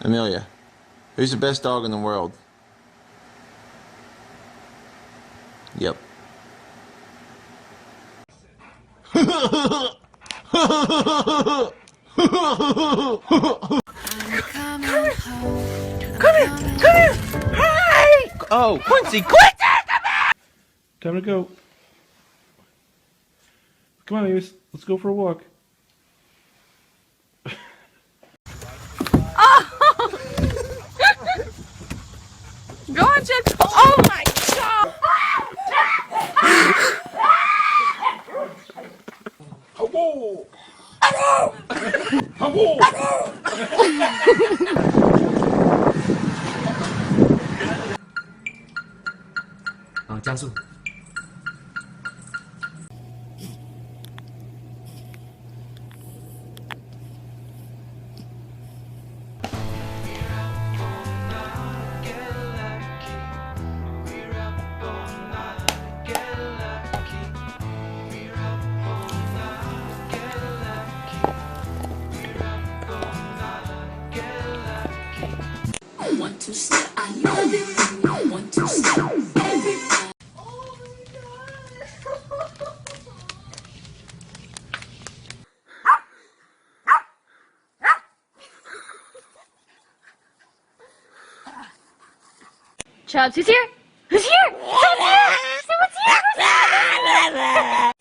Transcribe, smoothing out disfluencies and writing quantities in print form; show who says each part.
Speaker 1: Amelia, who's the best dog in the world? Yep.
Speaker 2: Come here! Hi! Oh, Quincy, quit it!
Speaker 3: Time to go. Come on, babies. Let's go for a walk.
Speaker 4: Go on, Jen. Oh my god!
Speaker 3: Hello! Hello! Hello!
Speaker 5: 아, 加速。
Speaker 2: Want to say I love you. I want to say everybody. Oh
Speaker 4: Chubbs, who's here? Who's here? Someone's here! Someone's here! Who's here?